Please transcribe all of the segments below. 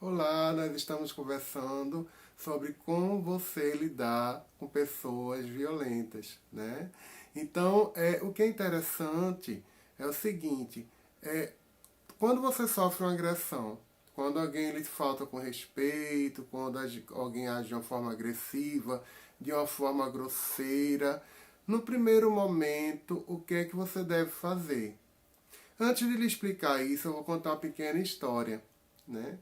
Olá, nós estamos conversando sobre como você lidar com pessoas violentas, né? Então, o que é interessante é o seguinte, quando você sofre uma agressão, quando alguém lhe falta com respeito, quando alguém age de uma forma agressiva, de uma forma grosseira, no primeiro momento, o que é que você deve fazer? Antes de lhe explicar isso, eu vou contar uma pequena história, né?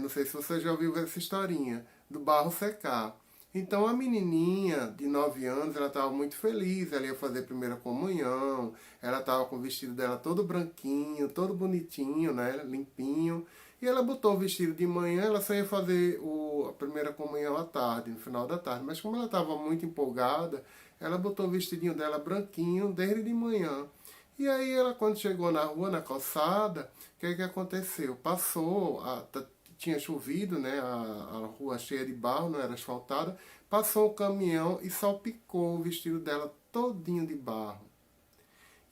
Não sei se você já ouviu essa historinha do barro secar. Então a menininha de 9 anos, ela estava muito feliz, ela ia fazer a primeira comunhão, ela estava com o vestido dela todo branquinho, todo bonitinho, né, limpinho. E ela botou o vestido de manhã, ela só ia fazer a primeira comunhão à tarde, no final da tarde. Mas como ela estava muito empolgada, ela botou o vestidinho dela branquinho desde de manhã. E aí ela, quando chegou na rua, na calçada, o que aconteceu? Tinha chovido, né? A rua cheia de barro, não era asfaltada. Passou o caminhão e salpicou o vestido dela todinho de barro.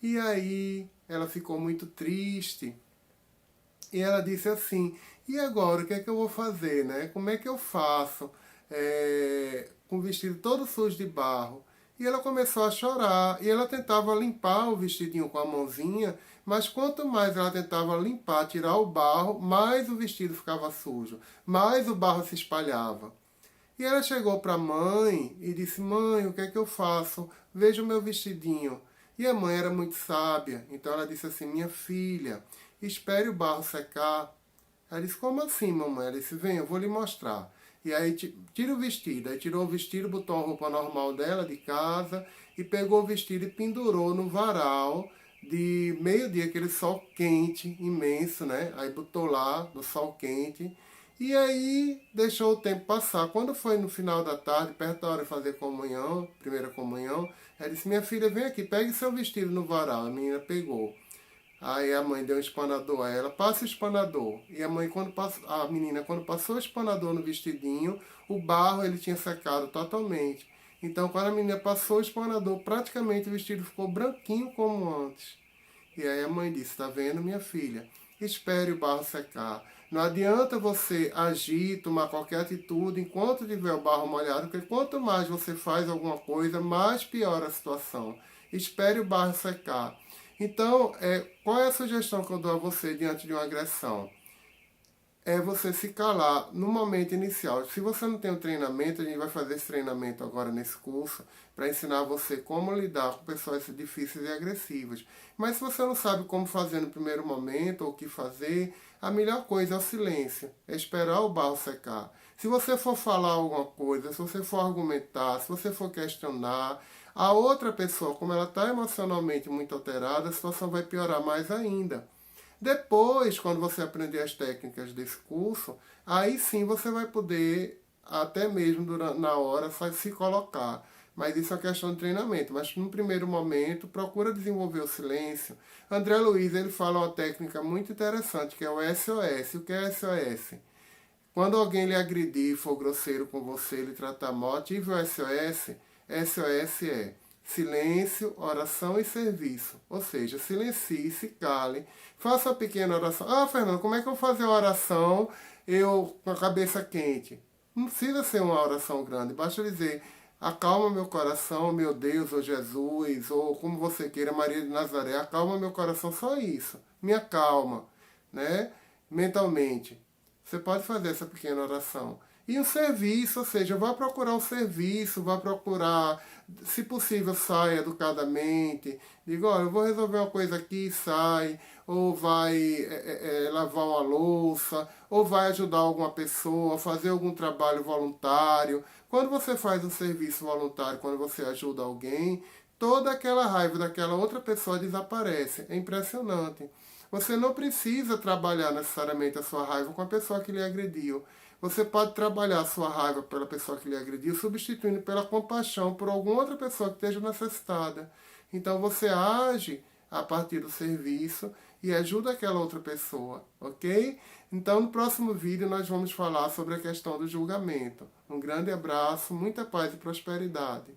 E aí ela ficou muito triste. E ela disse assim, e agora, o que é que eu vou fazer, né? Como é que eu faço com o vestido todo sujo de barro? E ela começou a chorar, e ela tentava limpar o vestidinho com a mãozinha, mas quanto mais ela tentava limpar, tirar o barro, mais o vestido ficava sujo, mais o barro se espalhava. E ela chegou para a mãe e disse, mãe, o que é que eu faço? Veja o meu vestidinho. E a mãe era muito sábia, então ela disse assim, minha filha, espere o barro secar. Ela disse, como assim, mamãe? Ela disse, vem, eu vou lhe mostrar. E aí tira o vestido. Aí tirou o vestido, botou a roupa normal dela de casa e pegou o vestido e pendurou no varal de meio-dia, aquele sol quente, imenso, né? Aí botou lá, no sol quente. E aí deixou o tempo passar. Quando foi no final da tarde, perto da hora de fazer comunhão, primeira comunhão, ela disse, minha filha, vem aqui, pegue seu vestido no varal. A menina pegou. Aí a mãe deu um espanador a ela, passa o espanador. E a mãe, a menina, quando passou o espanador no vestidinho, o barro ele tinha secado totalmente. Então, quando a menina passou o espanador, praticamente o vestido ficou branquinho como antes. E aí a mãe disse, tá vendo, minha filha? Espere o barro secar. Não adianta você agir, tomar qualquer atitude enquanto tiver o barro molhado, porque quanto mais você faz alguma coisa, mais piora a situação. Espere o barro secar. Então, qual é a sugestão que eu dou a você diante de uma agressão? É você se calar no momento inicial. Se você não tem um treinamento, a gente vai fazer esse treinamento agora nesse curso para ensinar você como lidar com pessoas difíceis e agressivas. Mas se você não sabe como fazer no primeiro momento ou o que fazer, a melhor coisa é o silêncio, é esperar o barro secar. Se você for falar alguma coisa, se você for argumentar, se você for questionar, a outra pessoa, como ela está emocionalmente muito alterada, a situação vai piorar mais ainda. Depois, quando você aprender as técnicas desse curso, aí sim você vai poder, até mesmo na hora, se colocar. Mas isso é questão de treinamento. Mas no primeiro momento, procura desenvolver o silêncio. André Luiz ele fala uma técnica muito interessante, que é o SOS. O que é SOS? Quando alguém lhe agredir, for grosseiro com você, lhe tratar mal, ative o SOS. SOS é silêncio, oração e serviço. Ou seja, silencie, se cale, faça uma pequena oração. Ah, Fernando, como é que eu vou fazer uma oração eu com a cabeça quente? Não precisa ser uma oração grande, basta dizer acalma meu coração, meu Deus, ou Jesus, ou como você queira, Maria de Nazaré, acalma meu coração, só isso. Me acalma, né? Mentalmente. Você pode fazer essa pequena oração. E o serviço, ou seja, vá procurar um serviço, vá procurar, se possível, sai educadamente. Diga, olha, eu vou resolver uma coisa aqui, sai. Ou vai lavar uma louça, ou vai ajudar alguma pessoa, fazer algum trabalho voluntário. Quando você faz um serviço voluntário, quando você ajuda alguém, toda aquela raiva daquela outra pessoa desaparece. É impressionante. Você não precisa trabalhar necessariamente a sua raiva com a pessoa que lhe agrediu. Você pode trabalhar a sua raiva pela pessoa que lhe agrediu, substituindo pela compaixão por alguma outra pessoa que esteja necessitada. Então você age a partir do serviço e ajuda aquela outra pessoa, ok? Então no próximo vídeo nós vamos falar sobre a questão do julgamento. Um grande abraço, muita paz e prosperidade.